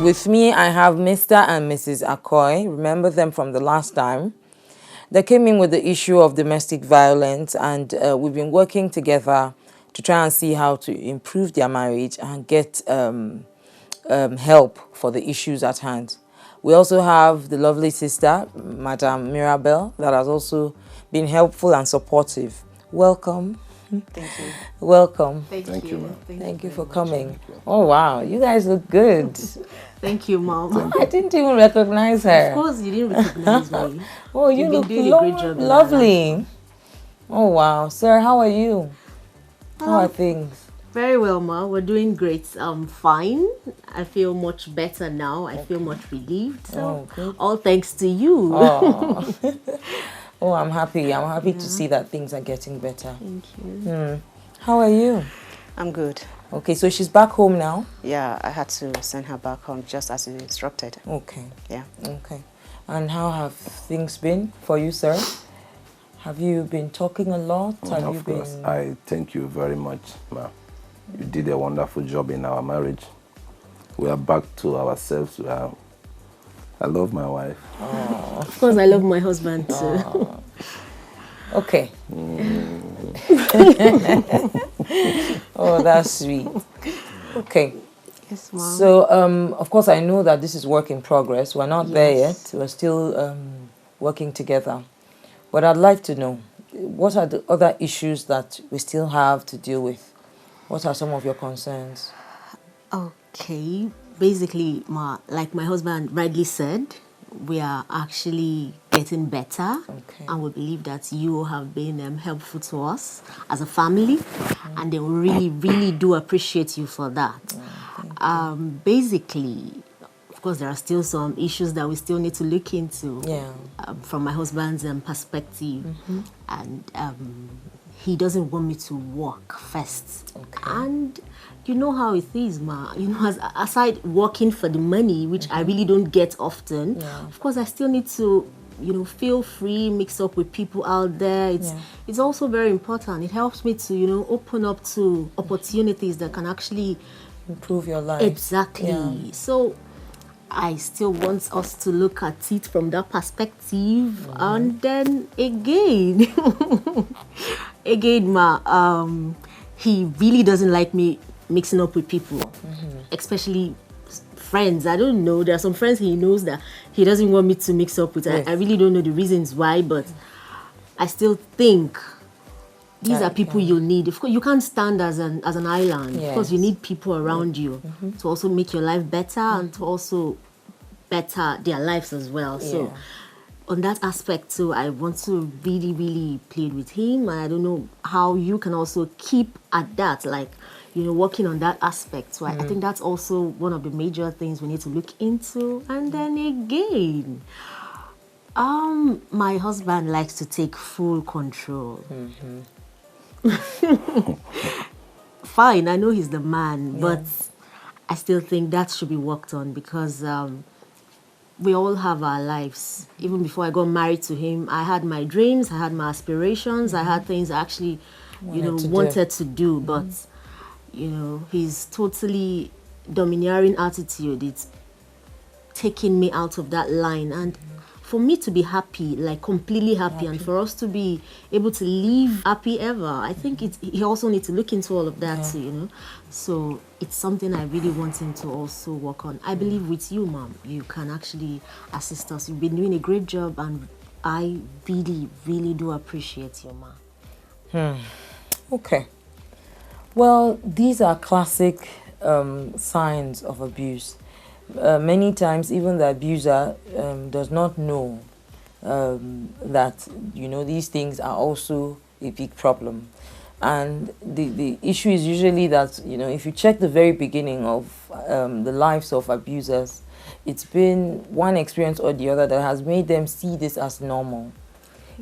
With me, I have Mr. and Mrs. Akoy. Remember them from the last time. They came in with the issue of domestic violence, and we've been working together to try and see how to improve their marriage and get help for the issues at hand. We also have the lovely sister, Madam Mirabel, that has also been helpful and supportive. Welcome. Thank you. Welcome. Thank you. Thank you for coming. Oh, wow. You guys look good. Thank you, Mom. I didn't even recognize her. Of course, you didn't recognize me. Oh, you look doing a great job. Lovely. Oh, wow. Sir, how are you? How are things? Very well, Ma. We're doing great. I'm fine. I feel much better now. I feel much relieved. So, all thanks to you. Oh. Oh, I'm happy. I'm happy to see that things are getting better. Thank you. How are you? I'm good. Okay, so she's back home now? Yeah, I had to send her back home just as you instructed. Okay. Yeah. Okay. And how have things been for you, sir? Have you been talking a lot? Of course. I thank you very much, Ma. You did a wonderful job in our marriage. We are back to ourselves. I love my wife. Of course, I love my husband too. Okay. Oh, that's sweet. Okay. Yes, Mom. So, of course, I know that this is work in progress. We're not there yet. We're still working together. But I'd like to know, what are the other issues that we still have to deal with? What are some of your concerns? Okay. Basically, like my husband rightly said, we are actually getting better. Okay. And we believe that you have been helpful to us as a family. And they really, really do appreciate you for that. Basically, of course, there are still some issues that we still need to look into from my husband's perspective. And he doesn't want me to work first. Okay. And you know how it is, Ma. You know, aside working for the money, which I really don't get often, of course, I still need to, feel free, mix up with people out there. It's also very important. It helps me to, open up to opportunities that can actually improve your life. Exactly. Yeah. So I still want us to look at it from that perspective. And then again, Ma, he really doesn't like me mixing up with people, especially friends. I don't know. There are some friends he knows that he doesn't want me to mix up with. I really don't know the reasons why, but I still think these are people you need. Of course, you can't stand as an island. Of course, you need people around you to also make your life better and to also better their lives as well. So on that aspect too, I want to really, really plead with him. I don't know how you can also keep at that, like, working on that aspect. So I think that's also one of the major things we need to look into. And then again, my husband likes to take full control. Fine, I know he's the man, but I still think that should be worked on because we all have our lives. Even before I got married to him, I had my dreams, I had my aspirations, I had things I actually, wanted to do. But, his totally domineering attitude, it's taking me out of that line. And for me to be happy, like completely happy, and for us to be able to live happy ever, I think he also needs to look into all of that too, So it's something I really want him to also work on. I believe with you, Mom, you can actually assist us. You've been doing a great job, and I really, really do appreciate you, Ma. Okay. Well, these are classic signs of abuse. Many times, even the abuser does not know that, these things are also a big problem. And the issue is usually that, if you check the very beginning of the lives of abusers, it's been one experience or the other that has made them see this as normal.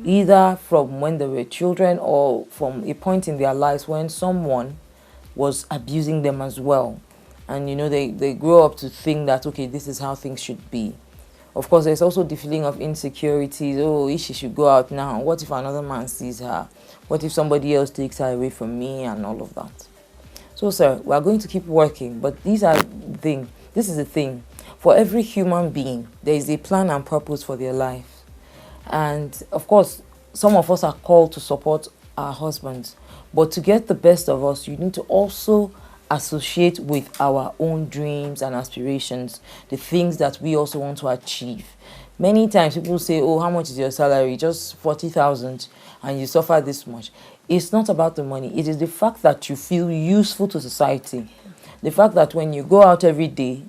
Either from when they were children or from a point in their lives when someone was abusing them as well. And, they grow up to think that, okay, this is how things should be. Of course, there's also the feeling of insecurity. Oh, she should go out now. What if another man sees her? What if somebody else takes her away from me and all of that? So, sir, we are going to keep working, but this is the thing. for every human being, there is a plan and purpose for their life. And of course, some of us are called to support our husbands. But to get the best of us, you need to also associate with our own dreams and aspirations, the things that we also want to achieve. Many times people say, oh, how much is your salary? Just 40,000 and you suffer this much. It's not about the money. It is the fact that you feel useful to society. The fact that when you go out every day,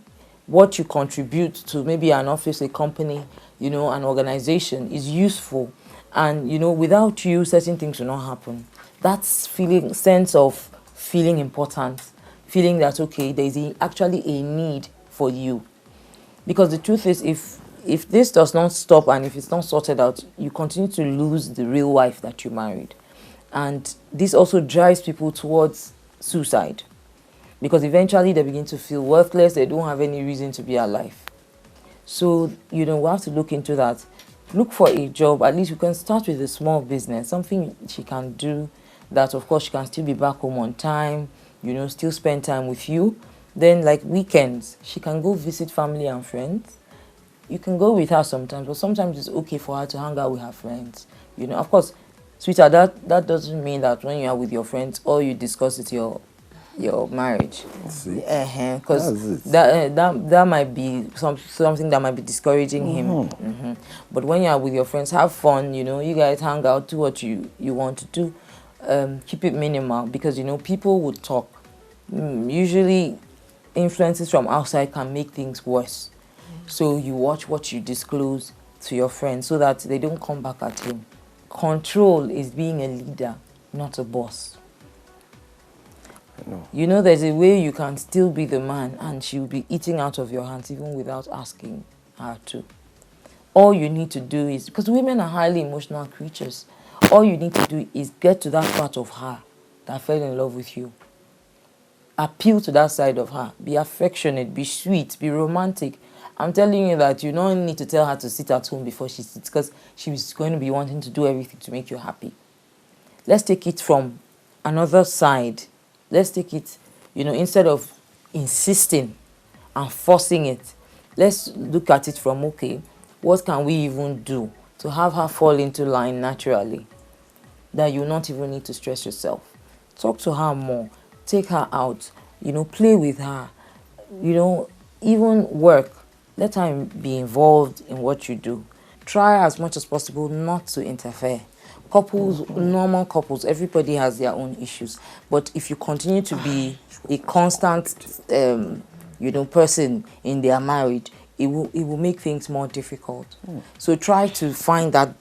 what you contribute to maybe an office, a company, an organization is useful. And, without you, certain things will not happen. That's sense of feeling important, feeling that, okay, there is actually a need for you. Because the truth is, if this does not stop and if it's not sorted out, you continue to lose the real wife that you married. And this also drives people towards suicide. Because eventually they begin to feel worthless, they don't have any reason to be alive. So, we have to look into that. Look for a job. At least you can start with a small business, something she can do that, of course, she can still be back home on time, still spend time with you. Then, like weekends, she can go visit family and friends. You can go with her sometimes, but sometimes it's okay for her to hang out with her friends. Of course, sweetheart, that doesn't mean that when you are with your friends, all you discuss is your marriage. Because that might be something that might be discouraging him. But when you are with your friends, have fun. You guys hang out, do what you want to do. Keep it minimal, because people would talk. Usually, influences from outside can make things worse. So you watch what you disclose to your friends so that they don't come back at you. Control is being a leader, not a boss. No. There's a way you can still be the man and she will be eating out of your hands even without asking her to. All you need to do is, because women are highly emotional creatures, all you need to do is get to that part of her that fell in love with you. Appeal to that side of her. Be affectionate, be sweet, be romantic. I'm telling you that you don't need to tell her to sit at home before she sits, because she's going to be wanting to do everything to make you happy. Let's take it from another side. Let's take it, instead of insisting and forcing it, let's look at it from, okay, what can we even do to have her fall into line naturally, that you not even need to stress yourself? Talk to her more. Take her out. Play with her. Even work. Let her be involved in what you do. Try as much as possible not to interfere. Couples, normal couples, everybody has their own issues. But if you continue to be a constant, person in their marriage, it will make things more difficult. So try to find that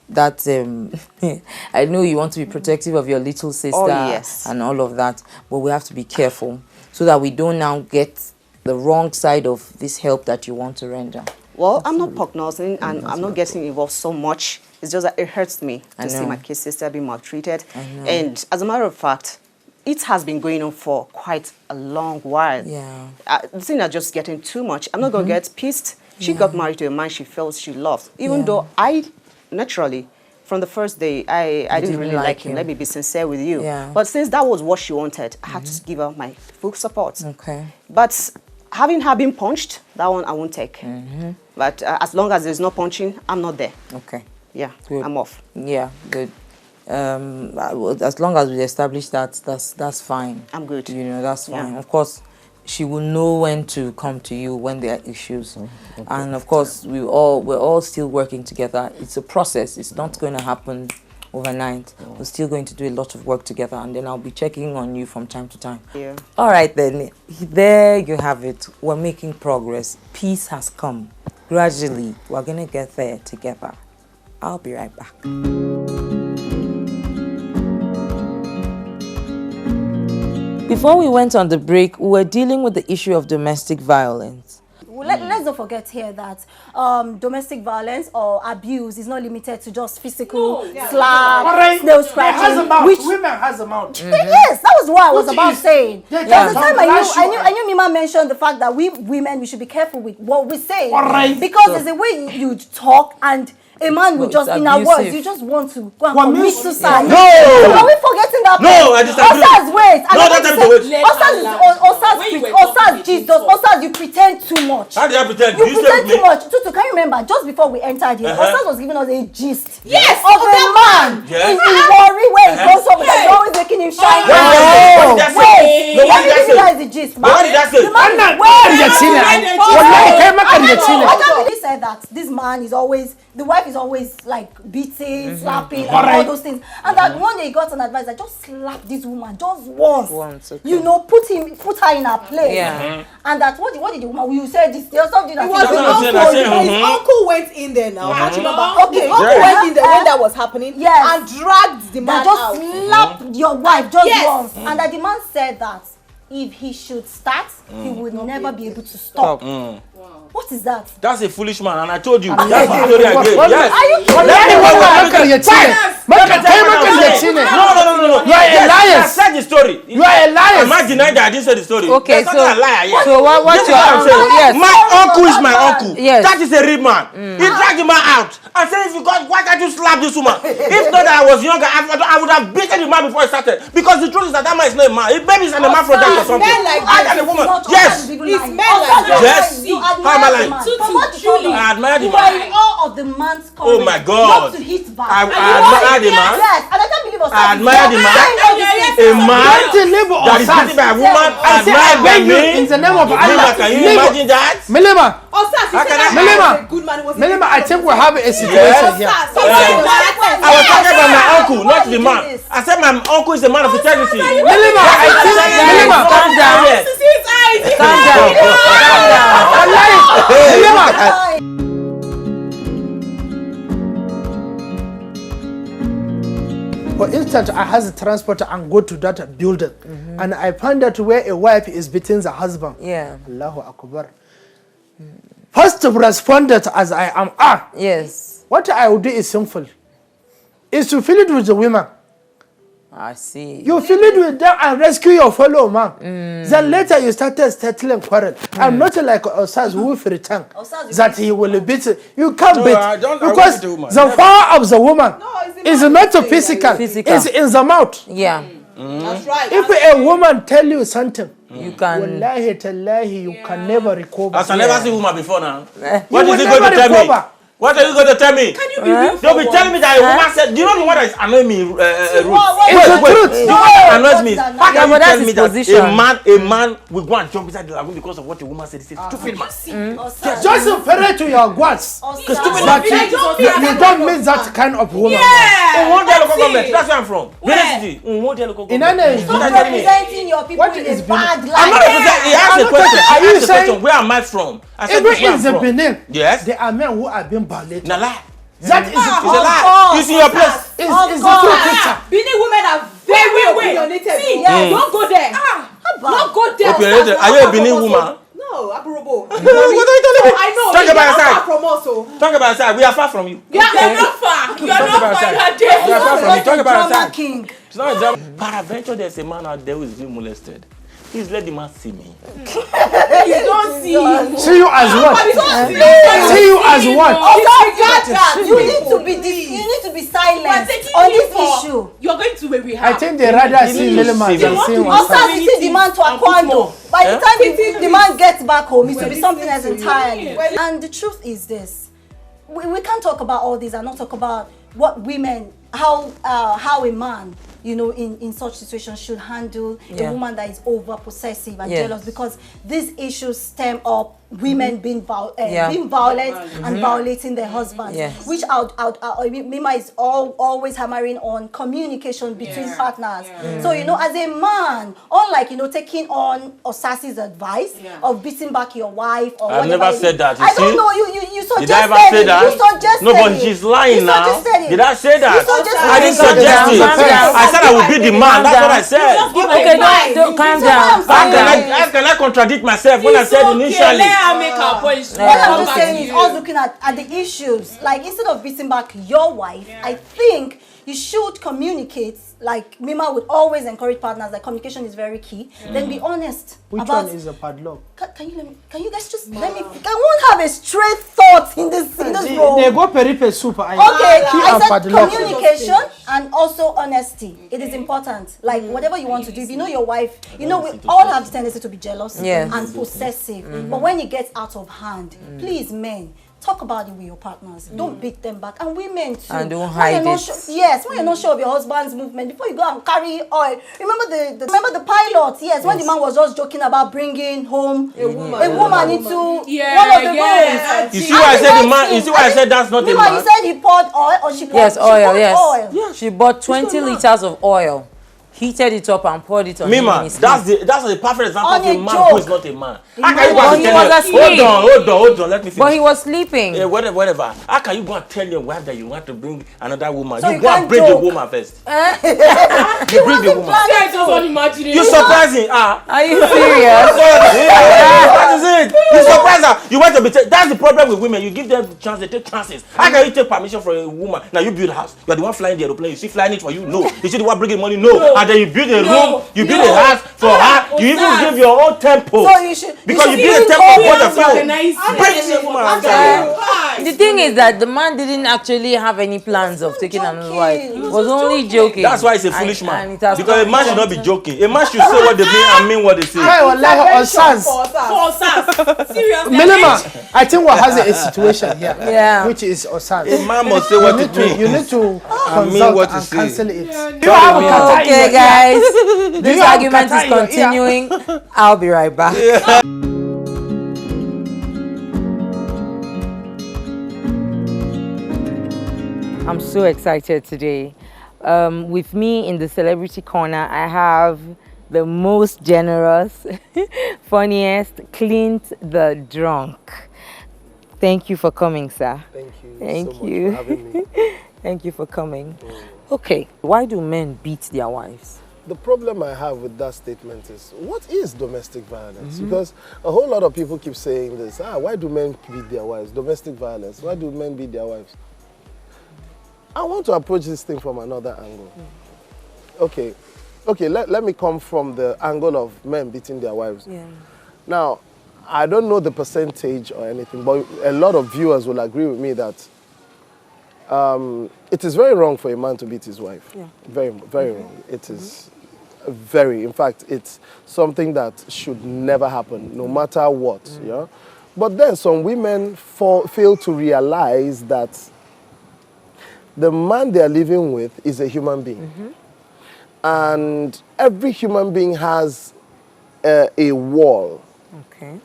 I know you want to be protective of your little sister and all of that, but we have to be careful so that we don't now get the wrong side of this help that you want to render. Well, I'm not prognosing and I'm not getting involved so much. It's just that it hurts me to see my kid sister being maltreated. And as a matter of fact, it has been going on for quite a long while. Yeah. The thing is just getting too much. I'm not going to get pissed. She got married to a man she felt she loved. Even though I, naturally, from the first day, I didn't really like him. Let me be sincere with you. Yeah. But since that was what she wanted, I had to give her my full support. Okay. But having her been punched, that one I won't take. But as long as there's no punching, I'm not there. Okay. Yeah, Good. I'm off. Yeah, good. As long as we establish that, that's fine. I'm good. That's fine. Yeah. Of course, she will know when to come to you when there are issues. Okay. And of course, we're all still working together. It's a process. It's not going to happen overnight. We're still going to do a lot of work together, and then I'll be checking on you from time to time. Yeah. All right, then. There you have it. We're making progress. Peace has come. Gradually, we're going to get there together. I'll be right back. Before we went on the break, we were dealing with the issue of domestic violence. Let's not forget here that domestic violence or abuse is not limited to just physical slap, nail scratching. Women has a mouth. Yes, that was what I was about saying. There was a time I knew Mima mentioned the fact that we women, we should be careful with what we say. Because there's a way you talk and a man will just, in our words, you just want to go and commit suicide. No! Are we forgetting that? No, I disagree. Osas, wait. No, that's the wait. Osas Osas Jesus, Osas, you pretend too much. How did I pretend? You pretend too much. Tutu, can you remember, just before we entered here, Osas was giving us a gist. Yes, of a man in worry where he goes over there, you're always making him shine. Wait, what did you guys the gist? What did I say? He said that this man is always, the wife is always like beating, slapping, and all those things. And that one day he got an advice that just slap this woman just once. Okay. You know, put her in her place. Yeah. And that what did the woman? You said this. There's something that his uncle went in there now. Can't you remember? Okay, his uncle went in there when that was happening. Yes. And dragged the man just out. Slapped your wife just once. And that the man said that if he should start, he would never be able to stop. What is that? That's a foolish man, and I told you. That's the story I gave. Yes. Are you No. You are a liar. I said the story. You are a liar. I'm not denying that I didn't say the story. Okay, so a liar. Yes. So what your uncle? Yes. My uncle is my uncle. Yes. That is a real man. He dragged the man out. I said, if you got, why can't you slap this woman? If not that I was younger, I would have beaten the man before I started. Because the truth is that man is not a man. Maybe he's an hermaphrodite or something. I am a woman. Yes. It's men like that. Yes. How am I lying? I admire the man. You are in awe of the man's courage. Oh my God. Not to hit back. I admire the man. Yes, and I can't believe us. I admire the man. A man that is beaten by a woman. I admire by me. In the name of Allah. Can you imagine that? Milima. Milima, I think we have a situation here. I was talking about my uncle, not the man. I said my uncle is a man of integrity. Milima, I think Milima, calm down. Calm down. For instance, I has a transporter and go to that building, and I find that where a wife is beating the husband. Yeah. Allahu Akbar. First responded as I am. Yes. What I will do is simple. Is to fill it with the women. I see. You fill it with them and rescue your fellow man. Then later you started settling quarrel. I'm not like Osas who will return that he will beat. You can't beat because the power of the woman is not physical. It's in the mouth. Yeah. That's right. If a woman tell you something, you can. Wallahi tallahi, you can never recover. I never seen woman before now. What is he going to tell me? What are you going to tell me? Can you be real? They'll be telling me that a woman said, do you know what is annoying me, Ruth? It's the truth. You know what annoys me? How can you tell me that a man will go and jump inside the lagoon because of what a woman said? It's a stupid man. Just refer to your words. But you don't mean that kind of woman. That's where I'm from. In Stop representing your people in a bad light. I'm not representing. He asked a question. Are you saying where am I from? I said even in the Benin, yes, there are men who are being violated. Nah, lie. That is a lie. You see your place. It's a true picture. Benin women are very opinionated. See, don't go there. Don't go there. Opinionated. Are you a Benin woman? No, Aburobo. What are you telling me? I know. Talk about your side. From us, talk about your side. We are far from you. You're not far. You're not far. We are far from you. Talk about your side. King. It's not a drama. Peradventure, there's a man out there who is being molested. Please let the man see me. You don't see. See you as what? See you as what? You need to be silent on this issue. You're going to a rehab. I think they rather see Milima than see After you see the man to Aquando, by the time the man gets back home, it will be something else entirely. And the truth is this: we can't talk about all this and not talk about what women, how a man, you know, in such situations should handle a woman that is over possessive and jealous, because these issues stem up women being violent and violating their husbands, which Mima is always hammering on communication between partners. So, you know, as a man, unlike, you know, taking on Osasi's advice of beating back your wife or I've never said that. I don't know, you suggested Did I ever say that? You suggested no, but she's lying now. Did I say that? I didn't suggest it. I said I would be the man. That's what I said. Okay, don't calm down. How can I contradict myself when I said initially? Let her make her point. What I'm just saying is, us looking at the issues, like instead of beating back your wife, I think you should communicate. Like Mima would always encourage partners that communication is very key. Then be honest. Which about, one is a padlock? Can you guys just let me? I won't have a straight thought in this role. They go peripe super. Okay, I said communication and also honesty. It is important. Like whatever you want to do, if you know your wife, you know we all have the tendency to be jealous and possessive. But when it gets out of hand, please, men, talk about it with your partners. Don't beat them back. And women too. And don't hide it. Yes, when you're not sure of your husband's movement, before you go and carry oil. Remember the pilot? Yes, when the man was just joking about bringing home a woman into one of the rooms. You see why I said the man? You see why I said that's not a man? You said he poured oil, or she poured oil. Oil. Yeah, she bought 20 liters of oil. Heated it up and poured it on Mima, that's the perfect example of a man who is not a man. How can you go and tell him? Hold on, let me finish. But he was sleeping. Yeah, whatever. How can you go and tell your wife that you want to bring another woman? So you go and bring the woman first. You bring the woman. You surprising. Are you serious? That is it. You surprise her. You want to be. That's the problem with women. You give them chance, they take chances. How can you take permission from a woman? Now you build a house. You are the one flying the airplane. You see flying it for you? No. You see the one bringing money? No. And then you build a room, you build a house for her, you even give your own tempo. So you should, because you build a tempo for the The thing is that the man didn't actually have any plans of taking another wife. He was only joking. That's why he's a foolish man. Because a man should not be joking. A man should say what they mean and mean what they say. Seriously. I think what has a situation here, which is Osas. A man must say what it means. You need to consult and cancel it. Okay, guys. This argument is continuing. I'll be right back. I'm so excited today. With me in the celebrity corner, I have the most generous, funniest, Klint the drunk. Thank you for coming, sir. Thank you. Thank so you. much for having me. Thank you for coming. Okay, why do men beat their wives? The problem I have with that statement is, what is domestic violence? Because a whole lot of people keep saying this. Why do men beat their wives? Domestic violence. Why do men beat their wives? I want to approach this thing from another angle. Okay, let me come from the angle of men beating their wives. Yeah. Now, I don't know the percentage or anything, but a lot of viewers will agree with me that it is very wrong for a man to beat his wife. Yeah. Very, very wrong. It is very, in fact, it's something that should never happen, no matter what. Yeah? But then some women fail to realize that the man they are living with is a human being. And every human being has a wall. Okay.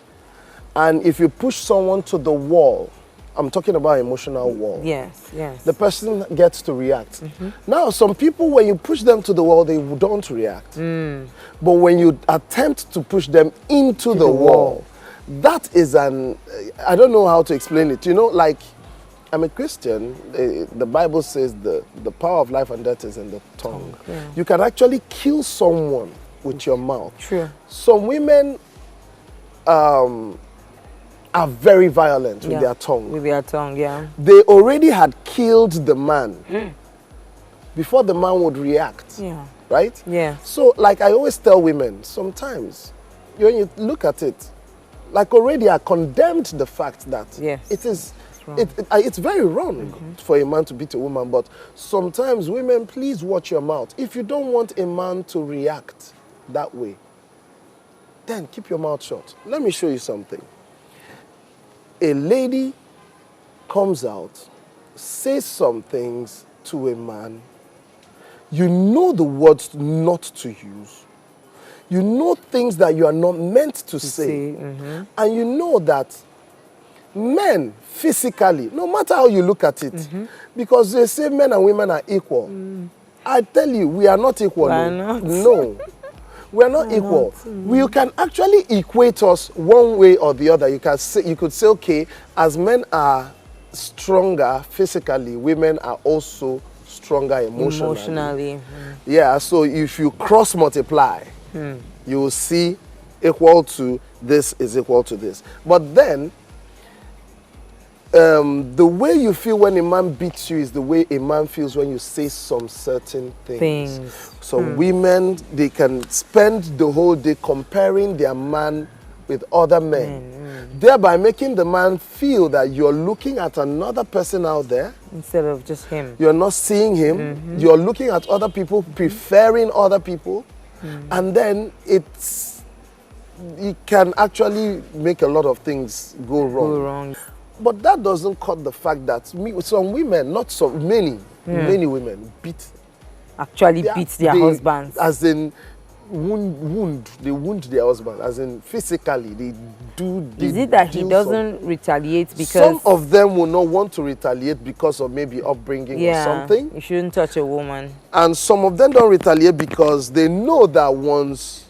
And if you push someone to the wall, I'm talking about emotional wall. Yes, yes. The person gets to react. Now, some people, when you push them to the wall, they don't react. But when you attempt to push them into the wall, that is I don't know how to explain it. You know, like, I'm a Christian. The Bible says the power of life and death is in the tongue. Yeah. You can actually kill someone with your mouth. True. Some women are very violent with their tongue. With their tongue, yeah. They already had killed the man before the man would react. Yeah. Right? Yeah. So, like I always tell women, sometimes when you look at it, like already I condemned the fact that it is. It's very wrong for a man to beat a woman, but sometimes women, please watch your mouth. If you don't want a man to react that way, then keep your mouth shut. Let me show you something. A lady comes out, says some things to a man. You know the words not to use. You know things that you are not meant to say. And you know that men, physically, no matter how you look at it, because they say men and women are equal. I tell you, we are not equal. No. We are not equal. We can actually equate us one way or the other. You could say, okay, as men are stronger physically, women are also stronger emotionally. Yeah, so if you cross multiply, you will see equal to this is equal to this. But then, the way you feel when a man beats you is the way a man feels when you say some certain things. Some women, they can spend the whole day comparing their man with other men, thereby making the man feel that you're looking at another person out there instead of just him. You're not seeing him. You're looking at other people, preferring other people, and then it can actually make a lot of things go wrong. But that doesn't cut the fact that some women, not so many women beat their husbands. As in they wound their husband, as in physically they do. Is it that he doesn't retaliate because some of them will not want to retaliate because of maybe upbringing or something? You shouldn't touch a woman. And some of them don't retaliate because they know that once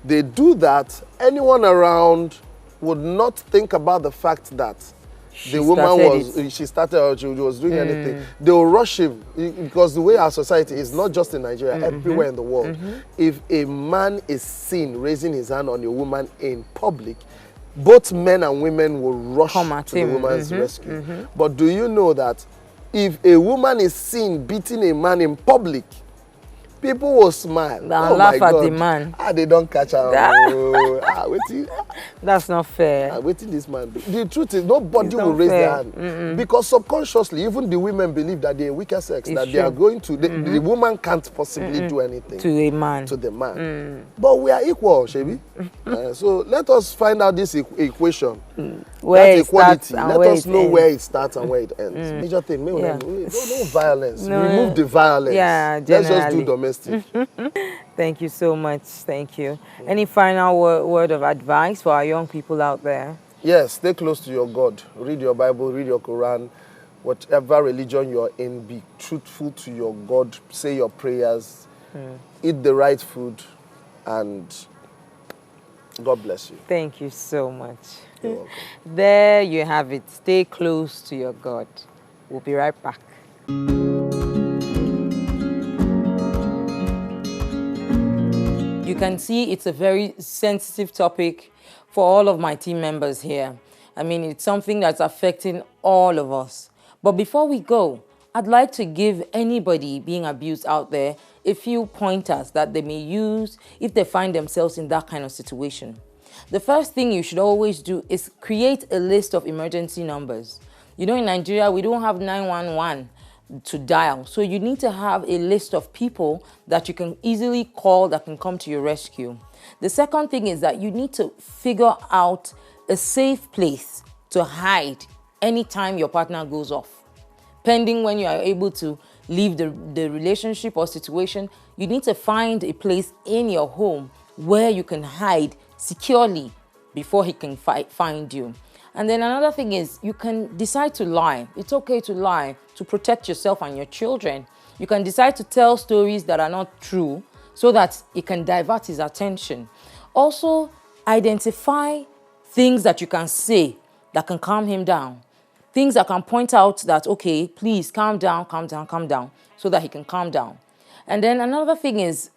they do that, anyone around would not think about the fact that the woman she started or she was doing anything. They will rush him because the way our society is, not just in Nigeria, everywhere in the world. If a man is seen raising his hand on a woman in public, both men and women will rush to the woman's rescue. But do you know that if a woman is seen beating a man in public, people will smile and laugh at the man. They don't catch her. That's not fair. Waiting this man. The truth is, nobody will raise their hand because subconsciously, even the women believe that they're weaker sex, that they are going to. The woman can't possibly do anything to a man. To the man. But we are equal, Shebi. So let us find out this equation. Where it equality. Starts and let where us know where it starts and where it ends. Major thing. No violence. Remove the violence. Yeah, let's just do domestic. Thank you so much. Thank you. Any final word of advice for our young people out there? Yes, stay close to your God. Read your Bible, read your Quran. Whatever religion you're in, be truthful to your God. Say your prayers. Eat the right food. And God bless you. Thank you so much. You're welcome. There you have it. Stay close to your God. We'll be right back. You can see it's a very sensitive topic for all of my team members here. I mean, it's something that's affecting all of us. But before we go, I'd like to give anybody being abused out there a few pointers that they may use if they find themselves in that kind of situation. The first thing you should always do is create a list of emergency numbers. You know, in Nigeria, we don't have 911 to dial. So you need to have a list of people that you can easily call that can come to your rescue. The second thing is that you need to figure out a safe place to hide anytime your partner goes off. Pending when you are able to leave the relationship or situation, you need to find a place in your home where you can hide securely before he can find you. And then another thing is you can decide to lie. It's okay to lie to protect yourself and your children. You can decide to tell stories that are not true so that it can divert his attention. Also, identify things that you can say that can calm him down. Things that can point out that, okay, please calm down, so that he can calm down. And then another thing is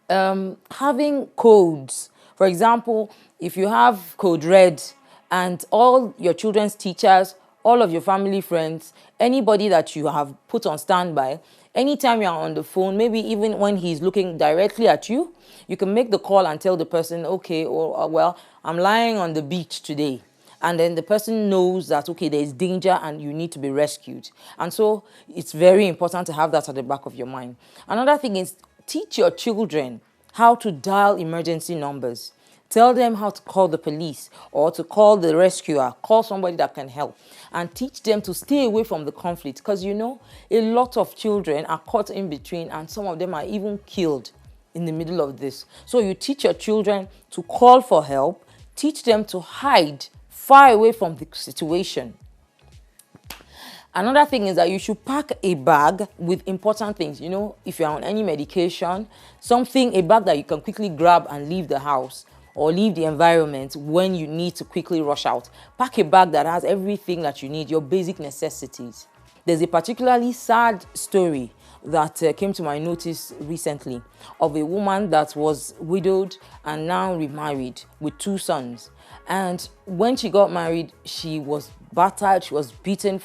having codes. For example, if you have code red, and all your children's teachers, all of your family friends, anybody that you have put on standby, anytime you're on the phone, maybe even when he's looking directly at you, you can make the call and tell the person, okay, well, I'm lying on the beach today. And then the person knows that, okay, there's danger and you need to be rescued. And so it's very important to have that at the back of your mind. Another thing is teach your children how to dial emergency numbers. Tell them how to call the police or to call the rescuer, call somebody that can help, and teach them to stay away from the conflict. Because, you know, a lot of children are caught in between and some of them are even killed in the middle of this. So you teach your children to call for help, teach them to hide far away from the situation. Another thing is that you should pack a bag with important things. You know, if you're on any medication, a bag that you can quickly grab and leave the house or leave the environment when you need to quickly rush out. Pack a bag that has everything that you need, your basic necessities. There's a particularly sad story that came to my notice recently of a woman that was widowed and now remarried with 2 sons. And when she got married, she was battered, she was beaten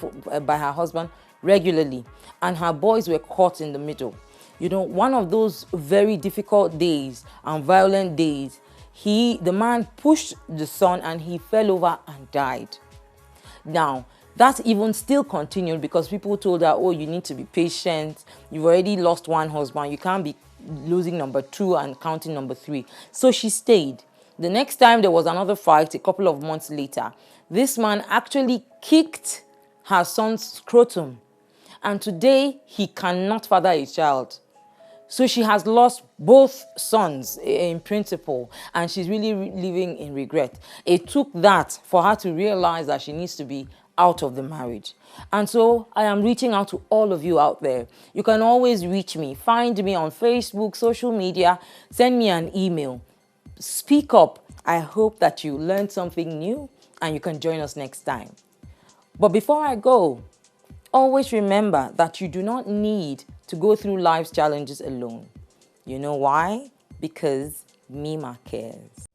by her husband regularly, and her boys were caught in the middle. You know, one of those very difficult days and violent days, the man pushed the son and he fell over and died. Now, that even still continued because people told her, oh, you need to be patient. You've already lost one husband. You can't be losing number 2 and counting number 3. So she stayed. The next time there was another fight, a couple of months later, this man actually kicked her son's scrotum. And today, he cannot father a child. So she has lost both sons in principle, and she's really living in regret. It took that for her to realize that she needs to be out of the marriage. And so I am reaching out to all of you out there. You can always reach me. Find me on Facebook, social media, send me an email. Speak up. I hope that you learned something new and you can join us next time. But before I go, always remember that you do not need to go through life's challenges alone. You know why? Because Mima cares.